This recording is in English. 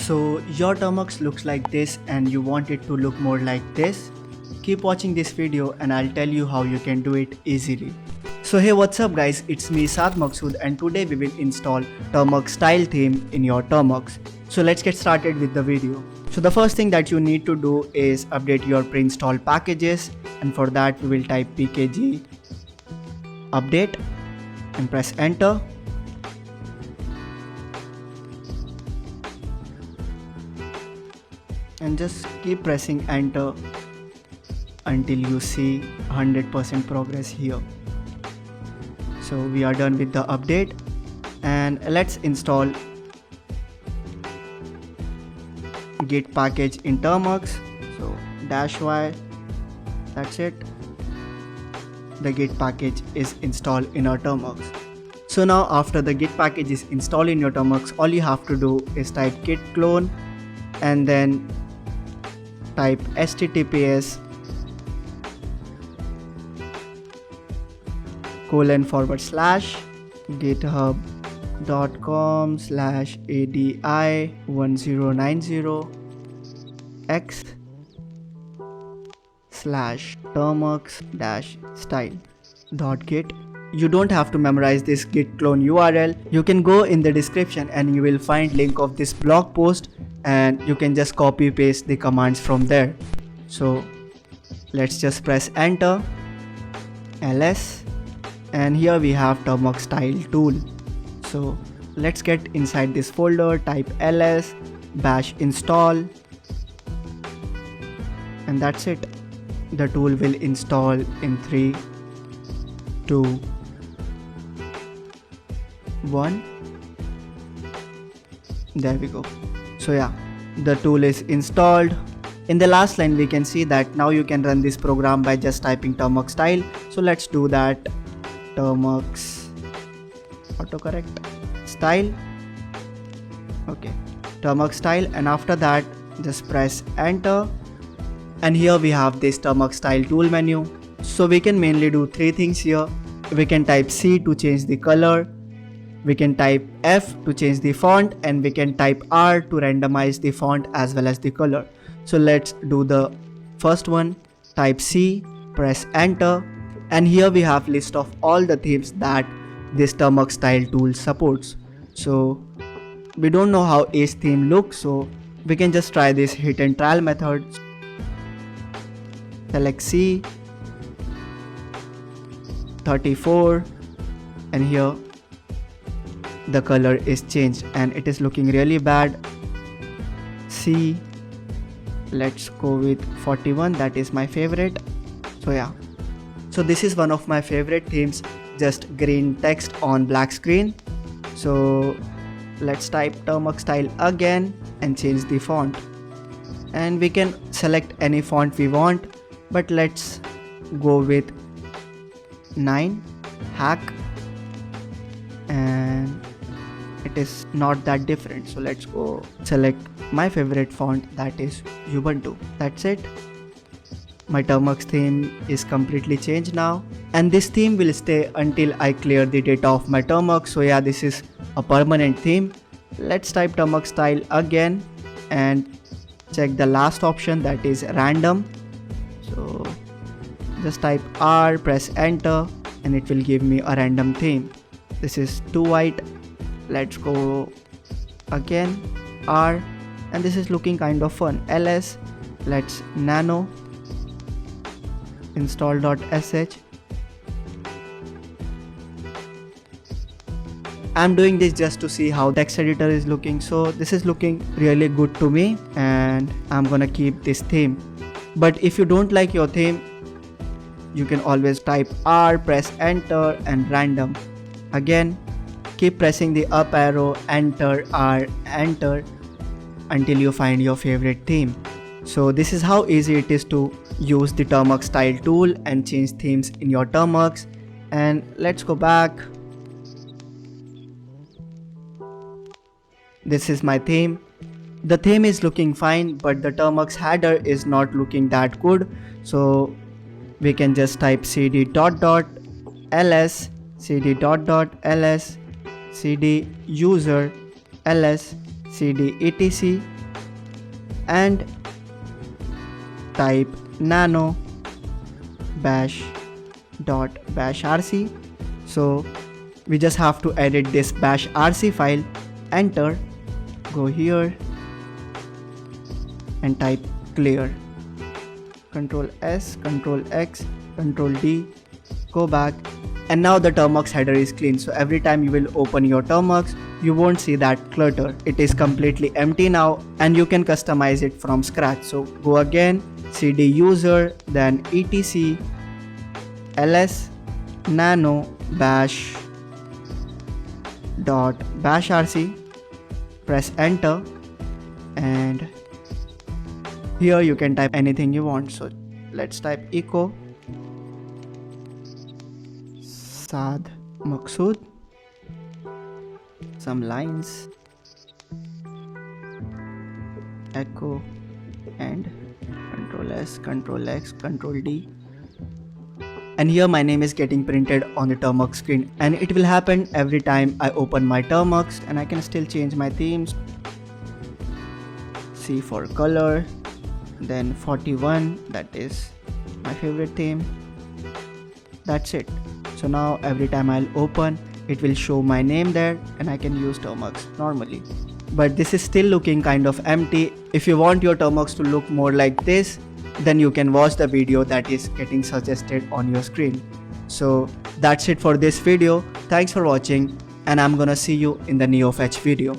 So your Termux looks like this and you want it to look more like this? Keep watching this video and I'll tell you how you can do it easily. So hey, what's up guys, it's me Saad Maksud and today we will install Termux-Style theme in your Termux. So let's get started with the video. So the first thing that you need to do is update your pre-install packages, and for that we will type pkg update and press enter. And just keep pressing enter until you see 100% progress here. So we are done with the update and let's install git package in Termux. So -y, that's it. The git package is installed in our Termux. So now after the git package is installed in your Termux, all you have to do is type git clone and then type https://github.com/ADI1090x/termux-style.git. You don't have to memorize this git clone URL. You can go in the description and you will find link of this blog post and you can just copy paste the commands from there. So let's just press enter, ls, and here we have Termux-Style tool. So let's get inside this folder, type ls bash install, and that's it. The tool will install in 3, 2, 1. There we go. So yeah, the tool is installed. In the last line we can see that now you can run this program by just typing Termux-Style. So let's do that. Termux autocorrect style. Okay, Termux-Style, and after that just press enter, and here we have this Termux-Style tool menu. So we can mainly do 3 things here. We can type C to change the color, we can type F to change the font, and we can type R to randomize the font as well as the color. So let's do the first one. Type C, press enter, and here we have list of all the themes that this Termux-Style tool supports. So we don't know how each theme looks, so we can just try this hit and trial method. Select C, 34, and here the color is changed and it is looking really bad. C, let's go with 41, that is my favorite. So yeah, so this is one of my favorite themes, just green text on black screen. So let's type Termux-Style again and change the font, and we can select any font we want, but let's go with 9 hack, and it is not that different. So let's go select my favorite font, that is Ubuntu. That's it. My Termux theme is completely changed now, and this theme will stay until I clear the data of my Termux. So yeah, this is a permanent theme. Let's type Termux-Style again and check the last option, that is random. So just type R, press enter, and it will give me a random theme. This is too white. Let's go again, R, and this is looking kind of fun. ls, let's nano install.sh. I'm doing this just to see how text editor is looking. So this is looking really good to me and I'm gonna keep this theme. But if you don't like your theme, you can always type R, press enter, and random. Again, keep pressing the up arrow, enter, R, enter until you find your favorite theme. So this is how easy it is to use the Termux-Style tool and change themes in your Termux. And let's go back. This is my theme. The theme is looking fine, but the Termux header is not looking that good. So we can just type cd ls cd user ls cd etc and type nano bash.bashrc. So we just have to edit this bash rc file, enter, go here and type clear, Ctrl S, Ctrl X, Ctrl D, go back, and now the Termux header is clean. So every time you will open your Termux, you won't see that clutter. It is completely empty now and you can customize it from scratch. So go again, cd user, then etc ls nano bash.bashrc, press enter, and here you can type anything you want. So let's type echo sad maqsood, some lines, echo, and Ctrl S, Ctrl X, Ctrl D. And here my name is getting printed on the Termux screen, and it will happen every time I open my Termux. And I can still change my themes. C for color, then 41, that is my favorite theme. That's it. So now every time I'll open, it will show my name there and I can use Termux normally. But this is still looking kind of empty. If you want your Termux to look more like this, then you can watch the video that is getting suggested on your screen. So that's it for this video. Thanks for watching, and I'm gonna see you in the NeoFetch video.